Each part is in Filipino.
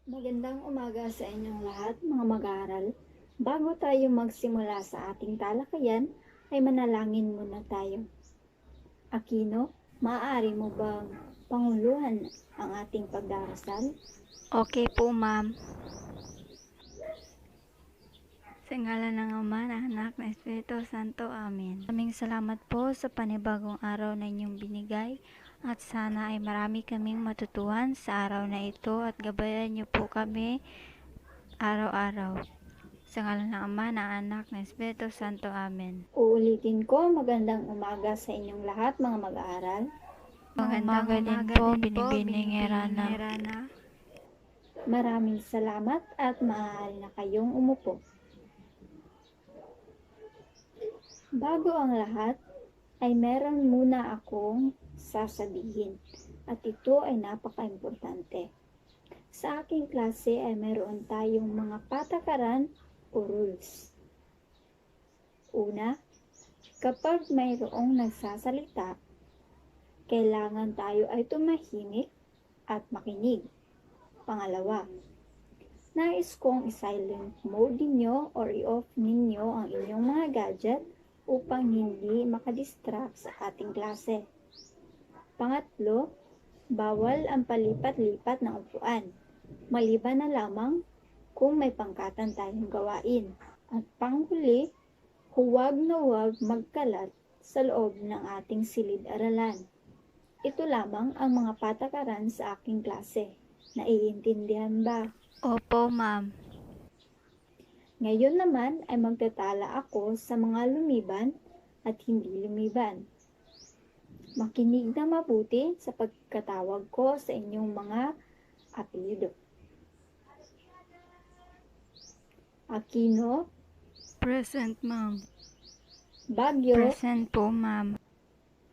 Magandang umaga sa inyong lahat, mga mag-aaral. Bago tayo magsimula sa ating talakayan, ay manalangin muna tayo. Aquino, maaari mo bang panguluhan ang ating pagdarasal? Okay po, ma'am. Sa ngalan ng Ama, ng Anak, ng Espiritu Santo. Amen. Maraming salamat po sa panibagong araw na inyong binigay at sana ay marami kaming matutuhan sa araw na ito at gabayan niyo po kami araw-araw. Sa ngalan ng Ama, ng Anak, ng Espiritu Santo. Amen. Uulitin ko, magandang umaga sa inyong lahat, mga mag-aaral. Magandang umaga din po, Binibining Erana. Maraming salamat at maaari na kayong umupo. Bago ang lahat, ay meron muna akong sasabihin at ito ay napaka-importante. Sa aking klase ay meron tayong mga patakaran o rules. Una, kapag mayroong nagsasalita, kailangan tayo ay tumahimik at makinig. Pangalawa, nais kong i-silent mode ninyo or i-off ninyo ang inyong mga gadget upang hindi makadistract sa ating klase. Pangatlo, bawal ang palipat-lipat ng upuan, maliban na lamang kung may pangkatan tayong gawain. At panghuli, huwag na huwag magkalat sa loob ng ating silid-aralan. Ito lamang ang mga patakaran sa aking klase. Naiintindihan ba? Opo, ma'am. Ngayon naman ay magtatala ako sa mga lumiban at hindi lumiban. Makinig na mabuti sa pagkatawag ko sa inyong mga apelyido. Aquino, Present, ma'am. Baguio, Present po, ma'am.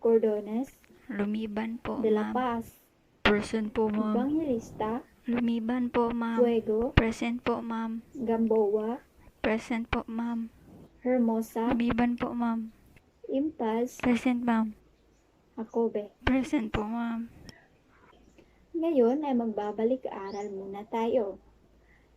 Cordones, Lumiban po, De La ma'am. Paz, Present po, ma'am. Evangelista, Lumiban po, ma'am. Fuego, Present po, ma'am. Gamboa, Present po, ma'am. Hermosa, Lumiban po, ma'am. Impaz, Present, ma'am. Jacobe. Present po, ma'am. Ngayon ay magbabalik-aral muna tayo.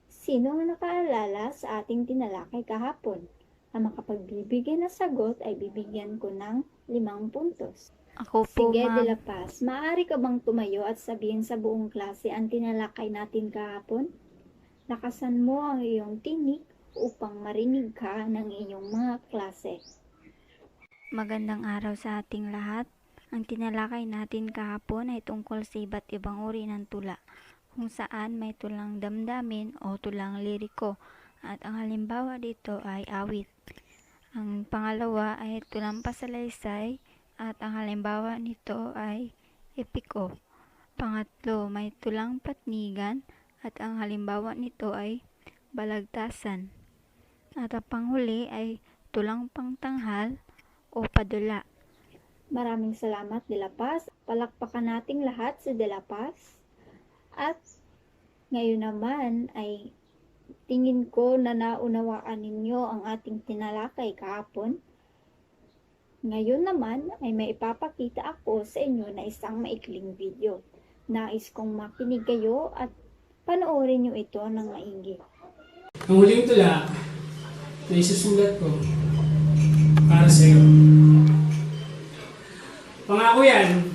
Sino ang nakaalala sa ating tinalakay kahapon? Ang makapagbibigay na sagot ay bibigyan ko ng 5 puntos. Ako po, Sige, De La ma'am. Paz, maaari ka bang tumayo at sabihin sa buong klase ang tinalakay natin kahapon? Lakasan mo ang iyong tinig upang marinig ka ng iyong mga klase. Magandang araw sa ating lahat. Ang tinalakay natin kahapon ay tungkol sa iba't ibang uri ng tula, kung saan may tulang damdamin o tulang liriko, at ang halimbawa dito ay awit. Ang pangalawa ay tulang pasalaysay, at ang halimbawa nito ay epiko. Pangatlo, may tulang patnigan, at ang halimbawa nito ay balagtasan. At ang panghuli ay tulang pangtanghal o padula. Maraming salamat, De La Paz. Palakpakan nating lahat si De La Paz. At ngayon naman ay tingin ko na naunawaan ninyo ang ating tinalakay kahapon. Ngayon naman ay may ipapakita ako sa inyo na isang maikling video. Nais kong makinig kayo at panoorin nyo ito ng maigi. Ang huling tula na isusulat ko para sa iyo. Pangako yan.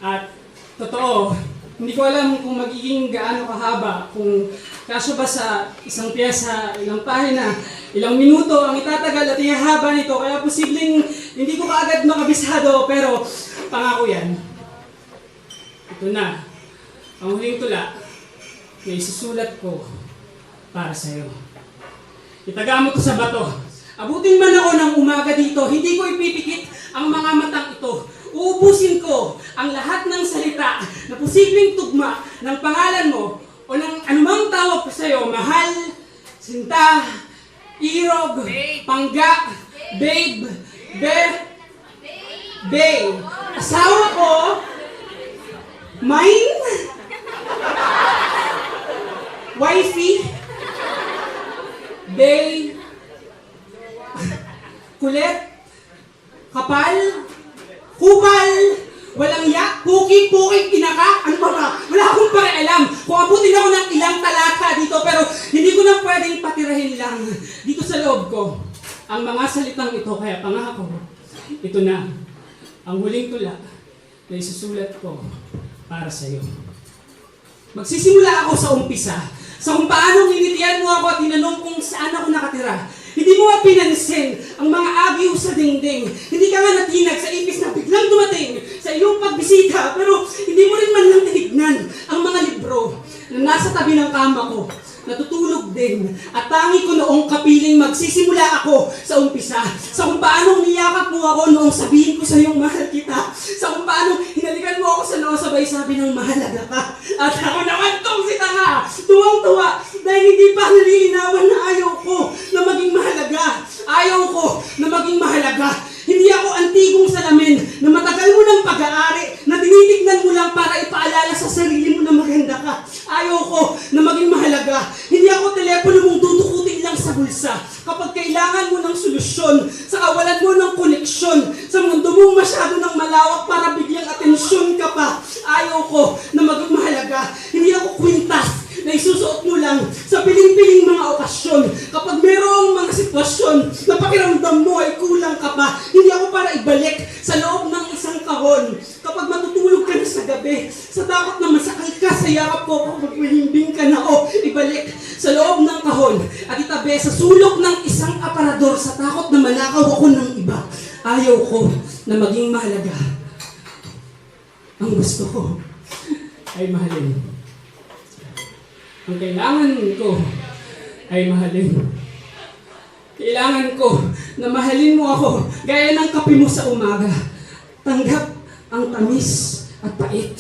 At totoo, hindi ko alam kung magiging gaano kahaba, kung kaso ba sa isang piyesa, ilang pahina, ilang minuto ang itatagal at ihahaba nito, kaya posibleng hindi ko kaagad makabisado, pero pangako yan. Ito na, ang huling tula na isusulat ko para sa iyo. Itaga mo to sa bato. Abutin man ako ng umaga dito, hindi ko ipipikit ang mga matang ito. Uubusin ko ang lahat ng salita na posibleng tugma ng pangalan mo o ng anumang tawag ko sa iyo, mahal, sinta, irog, pangga, babe, babe, asawa ko, mine, wifey, babe, kulit, kapal, hukal, walang yak, puki, kinaka, ano ba ba? Wala akong pakialam. Kung abutin ako ng ilang talata dito, pero hindi ko na pwedeng patirahin lang dito sa loob ko ang mga salitang ito. Kaya pangako, ito na ang huling tula na isusulat ko para sa iyo. Magsisimula ako sa umpisa, sa kung paano hinitian mo ako at tinanong kung saan ako nakatira. Hindi mo nga pinansin ang mga agyo sa dingding. Hindi ka nga natinag sa ipis na biglang dumating sa iyong pagbisita, pero hindi mo rin man lang tinignan ang mga libro na nasa tabi ng kama ko. Natutulog din at tangi ko noong kapiling magsisimula ako sa umpisa. Sa kung paano niyakap mo ako noong sabihin ko sa iyong mahal kita. Sa kung paano hinalikan mo ako sa noo sabay sabi ng mahalaga ka. At ako naman tong si tanga, tuwang-tuwa dahil hindi pa nalilinawan na ayaw ko na maging mahalaga. Ayaw ko na maging mahalaga. Hindi ako antigong salamin na matagal mo ng pag-aari na tinitignan mo lang para ipaalala sa sarili mo na maganda ka. Ayaw ko na maging mahalaga. Hindi ako telepono mong dudukutin lang sa bulsa. Kapag kailangan mo ng solusyon, sa kawalan mo ng koneksyon, sa mundo mong masyado ng malawak para biglang atensyon ka pa. Ayaw ko na maging mahalaga. Hindi ako kwintas na isusuot mo lang sa piling-piling mga okasyon. Kapag merong mga sitwasyon na pakiramdam mo ay kulang ka pa, hindi ako para ibalik sa loob ng isang kahon. Kapag matutulog ka na sa gabi, sa takot na masakal ka sa yakap ko, kapag mahimbing ka na, ibalik sa loob ng kahon at itabi sa sulok ng isang aparador sa takot na manakaw ako ng iba. Ayaw ko na maging mahalaga. Ang gusto ko ay mahalin. Ang kailangan ko ay mahalin. Kailangan ko na mahalin mo ako gaya ng kape mo sa umaga. Tanggap ang tamis at pait.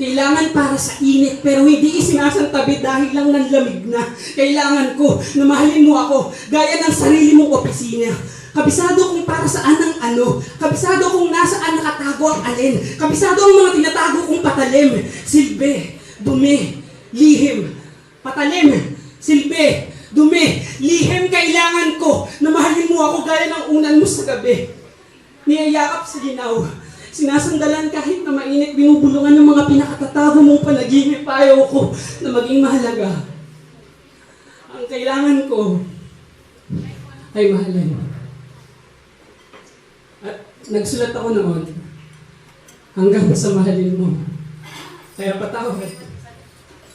Kailangan para sa init pero hindi isinasantabi dahil lang ng lamig na. Kailangan ko na mahalin mo ako gaya ng sarili mong opisina. Kabisado kung para saan ang ano. Kabisado kung nasaan nakatago ang alin. Kabisado ang mga tinatago kong patalim. Silbi, dumi, lihim. Patalim, silbi, dumi, lihim. Kailangan ko na mahalin mo ako gaya ng unan mo sa gabi. Niyayakap sa ginaw, sinasandalan kahit na mainit, binubulungan ng mga pinakatatago mong panaginip. Ayaw ko na maging mahalaga. Ang kailangan ko ay mahalin. At nagsulat ako noon hanggang sa mahalin mo. Kaya patawad.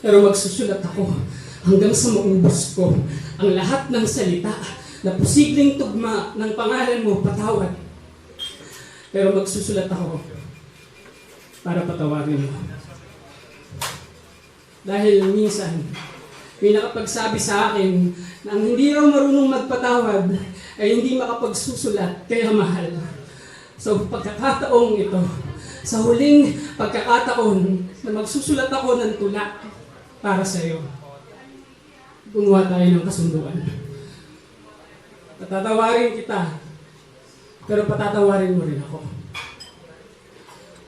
Pero magsusulat ako hanggang sa maubos ko ang lahat ng salita na posibleng tugma ng pangalan mo, patawad. Pero magsusulat ako para patawarin mo. Dahil minsan, may nakapagsabi sa akin na ang hindi raw marunong magpatawad ay hindi makapagsusulat, kaya mahal. So pagkakataong ito, sa huling pagkakataon na magsusulat ako ng tula para sa iyo, gumawa tayo ng kasunduan. Patatawarin kita, pero patatawarin mo rin ako.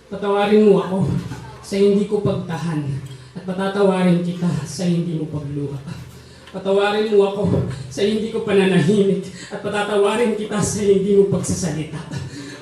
Patawarin mo ako sa hindi ko pagtahan, at patatawarin kita sa hindi mo pagluha. Patawarin mo ako sa hindi ko pananahimik, at patatawarin kita sa hindi mo pagsasalita.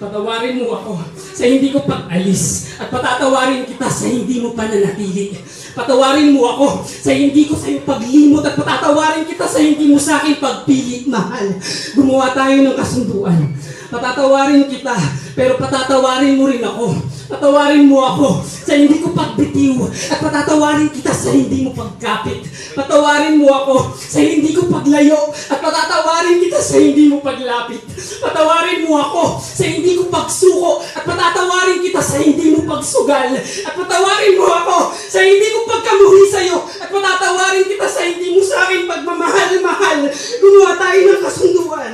Patawarin mo ako sa hindi ko pag-alis, at patatawarin kita sa hindi mo pananatili. Patawarin mo ako sa hindi ko sa'yo paglimot, at patatawarin kita sa hindi mo sa akin pagpili, mahal. Gumawa tayo ng kasunduan. Patatawarin kita, pero patatawarin mo rin ako. Patawarin mo ako sa hindi ko pagbitiw, at patatawarin kita sa hindi mo pagkapit. Patawarin mo ako sa hindi ko paglayo, at patatawarin kita sa hindi mo paglapit. Patawarin mo ako sa hindi ko pagsuko, at patatawarin kita sa hindi mo pagsugal. At patawarin mo ako sa hindi ko pagkamuhi sa'yo, at patatawarin kita sa hindi mo sa akin pagmamahal-mahal. Gumawa tayo ng kasunduan.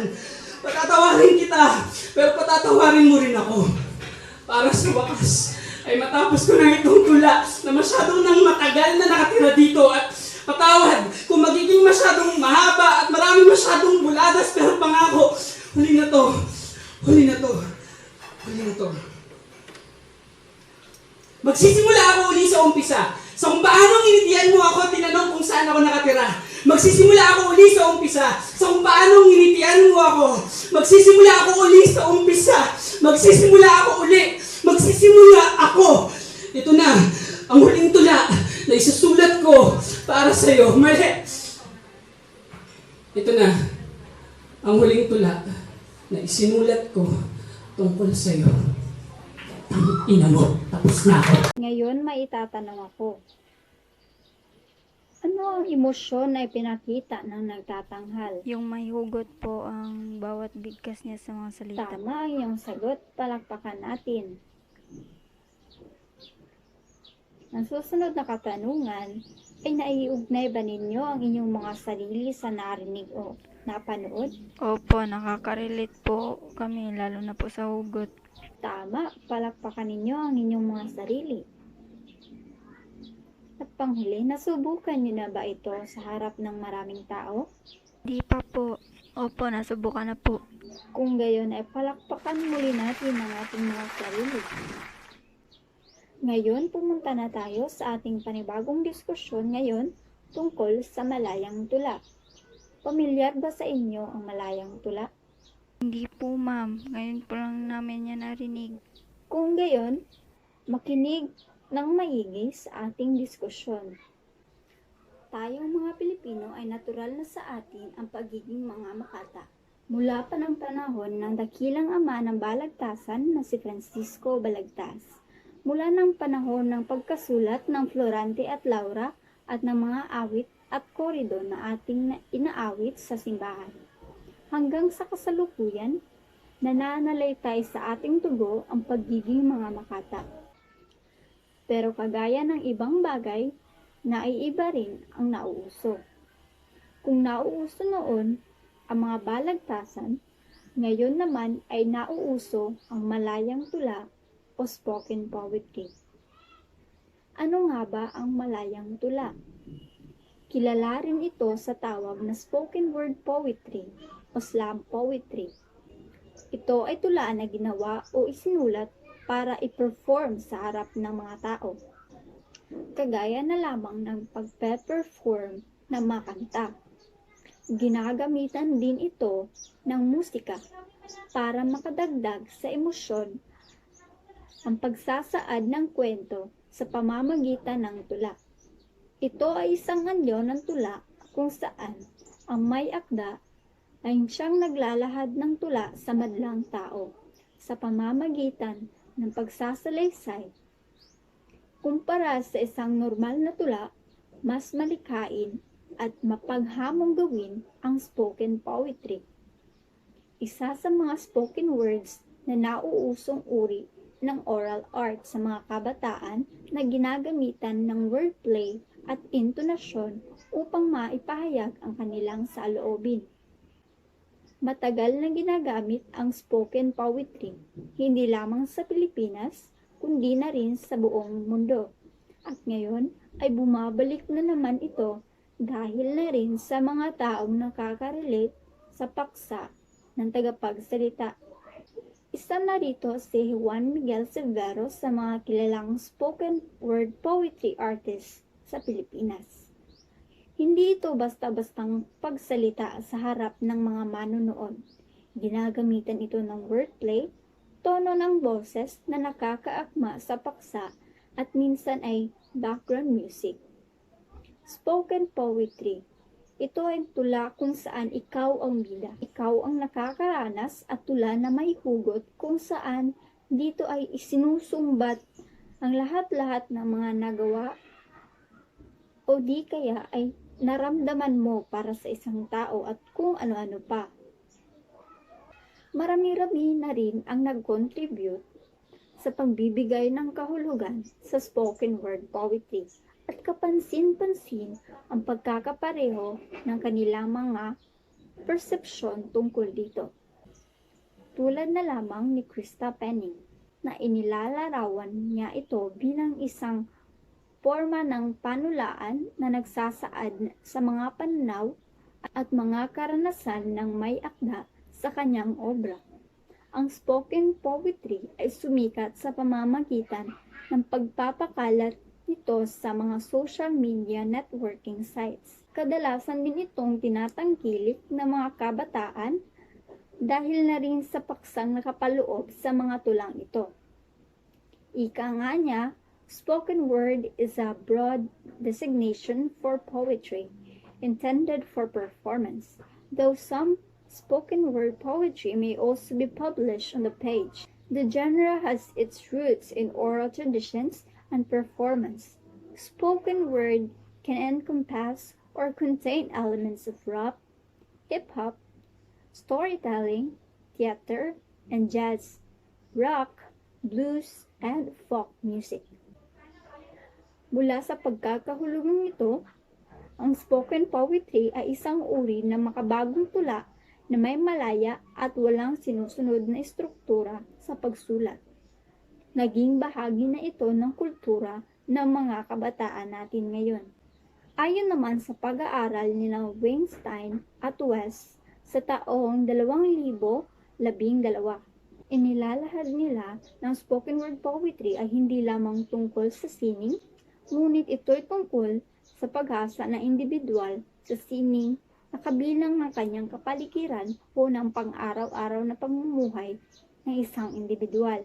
Patatawarin kita, pero patatawarin mo rin ako. Para sa wakas, ay matapos ko na itong tula na masyadong nang matagal na nakatira dito, at patawad kung magiging masyadong mahaba at maraming masyadong buladas, pero pangako, huli na to. Huli na to. Huli na to. Magsisimula ako uli sa umpisa. Sa kung paano initian mo ako, tinanong kung saan ako nakatira. Magsisimula ako uli sa umpisa. Sa kung paano initian mo ako. Magsisimula ako uli sa umpisa. Magsisimula ako uli. Magsisimula ako. Ito na, ang huling tula na isusulat ko para sa'yo. Mali! Ito na, ang huling tula na isinulat ko tungkol sa'yo. Ina mo, tapos na ako. Ngayon may itatanong ako. Ano ang emosyon na ipinakita ng nagtatanghal? Yung may hugot po ang bawat bigkas niya sa mga salita. Tama ang iyong sagot, palakpakan natin. Ang susunod na katanungan ay naiugnay ba ninyo ang inyong mga sarili sa narinig o napanood? Opo, nakaka-relate po kami, lalo na po sa hugot. Tama, palakpakan ninyo ang inyong mga sarili. At panghuli, nasubukan nyo na ba ito sa harap ng maraming tao? Di pa po. Opo, nasubukan na po. Kung gayon ay palakpakan muli natin ang ating mga sarili. Ngayon, pumunta na tayo sa ating panibagong diskusyon ngayon tungkol sa malayang tula. Pamilyar ba sa inyo ang malayang tula? Hindi po, ma'am. Ngayon po lang namin yan narinig. Kung gayon, makinig ng maigi sa ating diskusyon. Tayong mga Pilipino ay natural na sa atin ang pagiging mga makata. Mula pa ng panahon ng dakilang ama ng balagtasan na si Francisco Balagtas. Mula ng panahon ng pagkasulat ng Florante at Laura at ng mga awit at korido na ating inaawit sa simbahan. Hanggang sa kasalukuyan, nananalaytay sa ating tugo ang pagiging mga makata. Pero kagaya ng ibang bagay, naiiba rin ang nauuso. Kung nauuso noon ang mga balagtasan, ngayon naman ay nauuso ang malayang tula o spoken poetry. Ano nga ba ang malayang tula? Kilala rin ito sa tawag na spoken word poetry o slam poetry. Ito ay tula na ginawa o isinulat para i-perform sa harap ng mga tao. Kagaya na lamang ng pagpe-perform ng mga kanta. Ginagamitan din ito ng musika para makadagdag sa emosyon ang pagsasaad ng kwento sa pamamagitan ng tula. Ito ay isang anyo ng tula kung saan ang may akda ay siyang naglalahad ng tula sa madlang tao sa pamamagitan ng pagsasalaysay. Kumpara sa isang normal na tula, mas malikhain at mapaghamong gawin ang spoken poetry. Isa sa mga spoken words na nauusong uri ng oral art sa mga kabataan na ginagamitan ng wordplay at intonasyon upang maipahayag ang kanilang saloobin. Matagal na ginagamit ang spoken poetry, hindi lamang sa Pilipinas, kundi na rin sa buong mundo. At ngayon ay bumabalik na naman ito dahil na rin sa mga taong nakaka-relate sa paksa ng tagapagsalita. Isa na rito si Juan Miguel Severo sa mga kilalang spoken word poetry artist sa Pilipinas. Hindi ito basta-bastang pagsalita sa harap ng mga manonood. Ginagamitan ito ng wordplay, tono ng boses na nakakaakma sa paksa at minsan ay background music. Spoken poetry. Ito ay tula kung saan ikaw ang bida. Ikaw ang nakakaranas at tula na may hugot kung saan dito ay isinusumbat ang lahat-lahat ng mga nagawa o di kaya ay naramdaman mo para sa isang tao at kung ano-ano pa. Marami-rami na rin ang nag-contribute sa pagbibigay ng kahulugan sa spoken word poetry at kapansin-pansin ang pagkakapareho ng kanilang mga persepsyon tungkol dito. Tulad na lamang ni Krista Penning na inilalarawan niya ito bilang isang forma ng panulaan na nagsasaad sa mga pananaw at mga karanasan ng may akda sa kanyang obra. Ang spoken poetry ay sumikat sa pamamagitan ng pagpapakalat nito sa mga social media networking sites. Kadalasan din itong tinatangkilik ng mga kabataan dahil na rin sa paksang nakapaloob sa mga tulang ito. Ika nga niya, Spoken word is a broad designation for poetry, intended for performance, though some spoken word poetry may also be published on the page. The genre has its roots in oral traditions and performance. Spoken word can encompass or contain elements of rap, hip hop, storytelling, theater, and jazz, rock, blues, and folk music. Mula sa pagkakahulugang ito, ang spoken poetry ay isang uri ng makabagong tula na may malaya at walang sinusunod na estruktura sa pagsulat. Naging bahagi na ito ng kultura ng mga kabataan natin ngayon. Ayon naman sa pag-aaral nila Weinstein at West sa taong 2012, inilalahad nila ng spoken word poetry ay hindi lamang tungkol sa sining, ngunit ito'y tungkol sa paghasa ng individual sa sining na kabilang ng kanyang kapaligiran o ng pang-araw-araw na pamumuhay ng isang individual.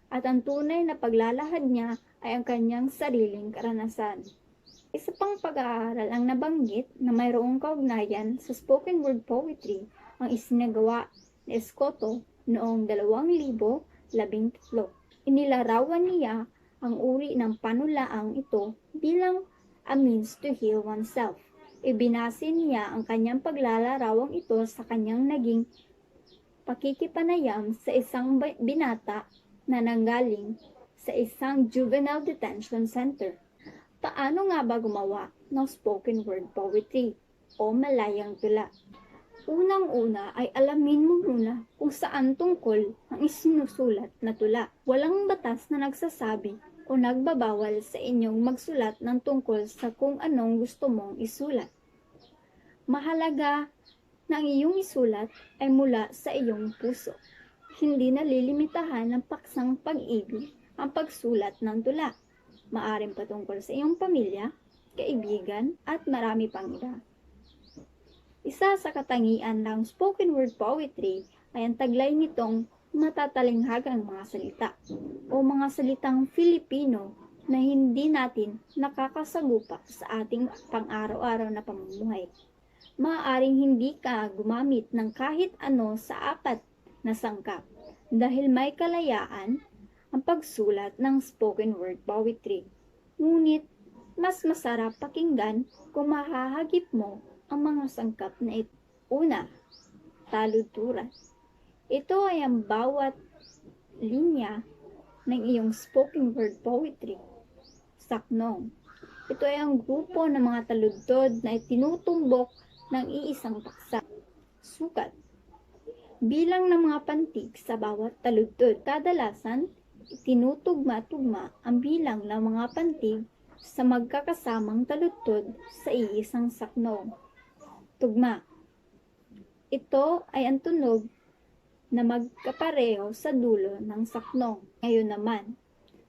At ang tunay na paglalahad niya ay ang kanyang sariling karanasan. Isa pang pag-aaral ang nabanggit na mayroong kaugnayan sa spoken word poetry ang isinagawa ni Escoto noong 2013. Inilarawan niya ang uri ng panulaang ito bilang a means to heal oneself. Ibinase niya ang kanyang paglalarawang ito sa kanyang naging pakikipanayam sa isang binata na nanggaling sa isang juvenile detention center. Paano nga ba gumawa ng spoken word poetry o malayang tula? Unang-una ay alamin mo muna kung saan tungkol ang isinusulat na tula. Walang batas na nagsasabi o nagbabawal sa inyong magsulat ng tungkol sa kung anong gusto mong isulat. Mahalaga na ang iyong isulat ay mula sa iyong puso. Hindi nalilimitahan ng paksang pag-ibig ang pagsulat ng tula. Maaring patungkol sa iyong pamilya, kaibigan, at marami pang iba. Isa sa katangian ng spoken word poetry ay ang taglay nitong matatalinghagang mga salita o mga salitang Filipino na hindi natin nakakasagupa sa ating pang-araw-araw na pamumuhay. Maaaring hindi ka gumamit ng kahit ano sa apat na sangkap dahil may kalayaan ang pagsulat ng spoken word poetry. Ngunit mas masarap pakinggan kung mahahagip mo ang mga sangkap na ito. Una, taludturan. Ito ay ang bawat linya ng iyong spoken word poetry. Saknong. Ito ay ang grupo ng mga taludtod na itinutumbok ng iisang paksa. Sukat. Bilang ng mga pantig sa bawat taludtod. Kadalasan, itinutugma-tugma ang bilang ng mga pantig sa magkakasamang taludtod sa iisang saknong. Tugma. Ito ay ang tunog na magkapareho sa dulo ng saknong. Ngayon naman,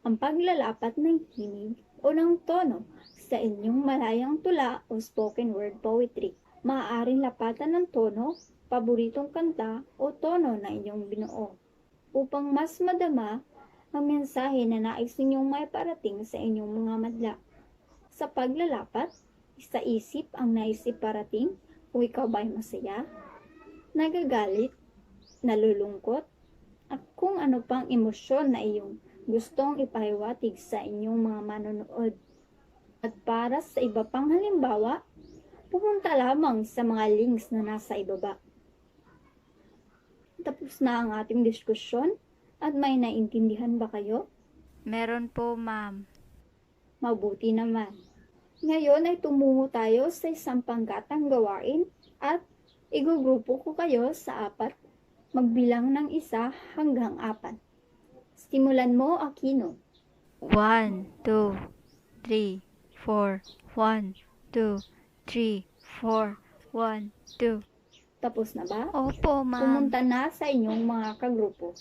ang paglalapat ng himig o ng tono sa inyong malayang tula o spoken word poetry. Maaaring lapatan ng tono, paboritong kanta o tono na inyong binuo upang mas madama ang mensahe na nais ninyong may parating sa inyong mga madla. Sa paglalapat, sa isip ang naisip parating kung ikaw ba'y masaya, nagagalit, nalulungkot, at kung ano pang emosyon na iyong gustong ipahiwatig sa inyong mga manonood. At para sa iba pang halimbawa, pumunta lamang sa mga links na nasa ibaba. Tapos na ang ating diskusyon at may naintindihan ba kayo? Meron po, ma'am. Mabuti naman. Ngayon ay tumungo tayo sa isang panggatang gawain at igugrupo ko kayo sa apat, magbilang ng 1 hanggang 4. Simulan mo, Aquino. 1, 2, 3, 4. 1, 2, 3, 4. 1, 2. Tapos na ba? Opo, ma'am. Pumunta na sa inyong mga kagrupo.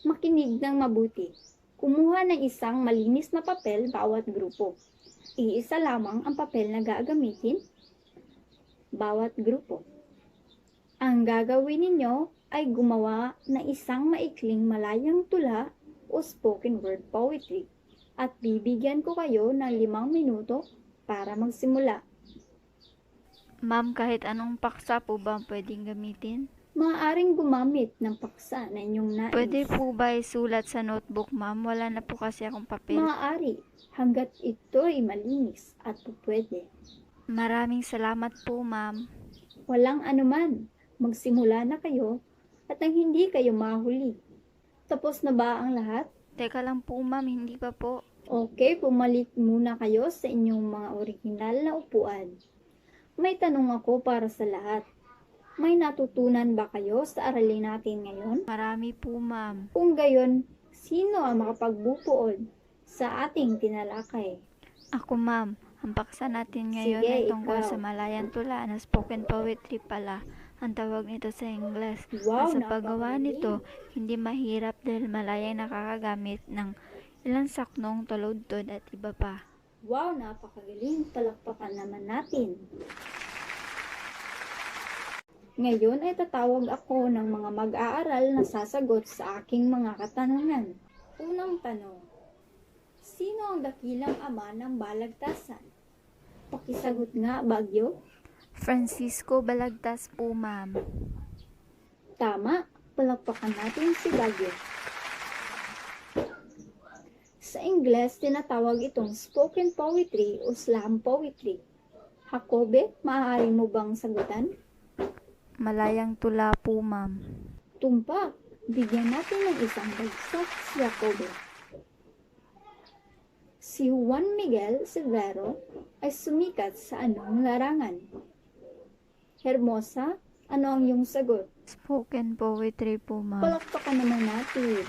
Makinig ng mabuti. Kumuha ng isang malinis na papel bawat grupo. Iisa lamang ang papel na gagamitin bawat grupo. Ang gagawin ninyo ay gumawa ng isang maikling malayang tula o spoken word poetry. at bibigyan ko kayo ng 5 minuto para magsimula. Ma'am, kahit anong paksa po ba ang pwedeng gamitin? Maaaring gumamit ng paksa na inyong nais. Pwede po ba isulat sa notebook, ma'am? Wala na po kasi akong papel. Maaari, hanggat ito ay malinis at pwede. Maraming salamat po, ma'am. Walang anuman, magsimula na kayo at nang hindi kayo mahuli. Tapos na ba ang lahat? Teka lang po, ma'am, hindi pa po. Okay, bumalik muna kayo sa inyong mga orihinal na upuan. May tanong ako para sa lahat. May natutunan ba kayo sa aralin natin ngayon? Marami po, ma'am. Kung gayon, sino ang makapagbubuod sa ating tinalakay? Ako, ma'am. Ang paksa natin ngayon Sige, ay tungkol ikaw. sa Malayan Tula na spoken poetry pala. Ang tawag nito sa Ingles. Wow, At sa paggawa napakagaling. nito, hindi mahirap dahil malayang nakakagamit ng ilang saknong taludtod at iba pa. Wow, napakagaling. Palakpakan naman natin. Ngayon ay tatawag ako ng mga mag-aaral na sasagot sa aking mga katanungan. Unang tanong. Sino ang dakilang ama ng balagtasan? Pakisagot nga, Bagyo. Francisco Balagtas po, ma'am. Tama, palakpakan natin si Bagyo. Sa Ingles, tinatawag itong spoken poetry o slam poetry. Jacobe, maaari mo bang sagutan? Malayang Tula po, ma'am. Tumpak, bigyan natin ng isang bagsak si Jacobe. Si Juan Miguel Severo ay sumikat sa anong larangan? Hermosa, ano ang iyong sagot? Spoken poetry po, ma'am. Palakpakan naman natin.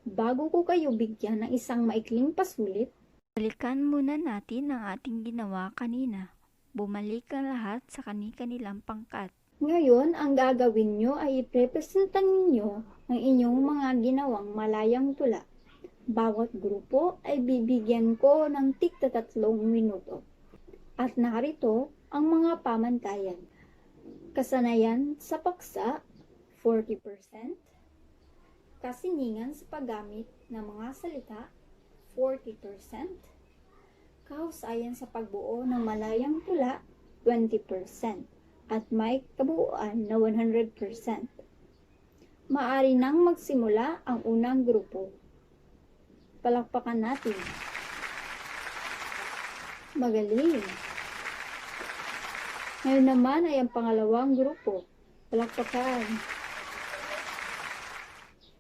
Bago ko kayo bigyan ng isang maikling pasulit, Balikan muna natin ang ating ginawa kanina. Bumalik ang lahat sa kani-kanilang pangkat. ngayon ang gagawin nyo ay iprepresentan ninyo ang inyong mga ginawang malayang tula. Bawat grupo ay bibigyan ko ng tigta 3 minuto. At narito ang mga pamantayan. Kasanayan sa paksa, 40%. Kasiningan sa paggamit ng mga salita, 40%. Kahusayan sa pagbuo ng malayang tula, 20%. At may kabuuan na 100%. Maari nang magsimula ang unang grupo. Palakpakan natin. Magaling. Ngayon naman ay ang pangalawang grupo. Palakpakan.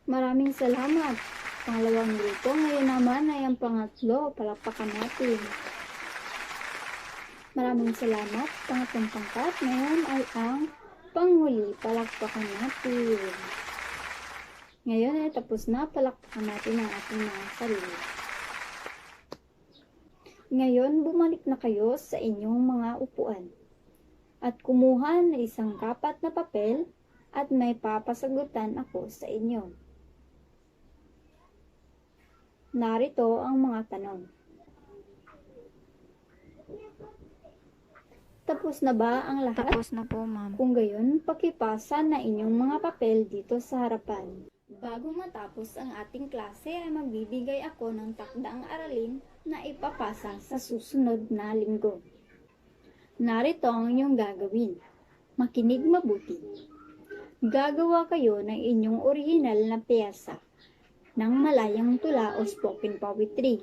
Maraming salamat. Pangalawang grupo. Ngayon naman ay ang pangatlo. Palakpakan natin. Maraming salamat. Pangatlong pangkat. Ngayon ay ang panghuli. Palakpakan natin. Ngayon ay tapos na. Palakpakan natin ang ating mga sarili. Ngayon, bumalik na kayo sa inyong mga upuan. At kumuha ng isang kapat na papel at may papasagutan ako sa inyo. Narito ang mga tanong. Tapos na ba ang lahat? Tapos na po, ma'am. Kung gayon, pakipasa na inyong mga papel dito sa harapan. Bago matapos ang ating klase ay magbibigay ako ng takdaang aralin na ipapasa sa susunod na linggo. Narito ang inyong gagawin. Makinig mabuti. Gagawa kayo ng inyong orihinal na piyesa ng malayang tula o spoken poetry.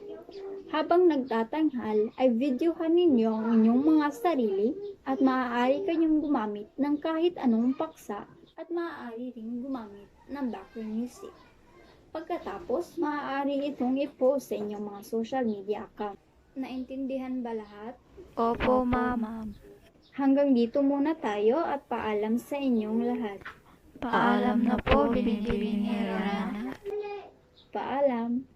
Habang nagtatanghal ay videohan ninyo ang inyong mga sarili at maaari kayong gumamit ng kahit anong paksa at maaari ring gumamit ng background music. Pagkatapos, maaari itong i-post sa inyong mga social media account. Naintindihan ba lahat? Opo, ma'am. Hanggang dito muna tayo at paalam sa inyong lahat. Paalam na po, binibini Rana. Paalam.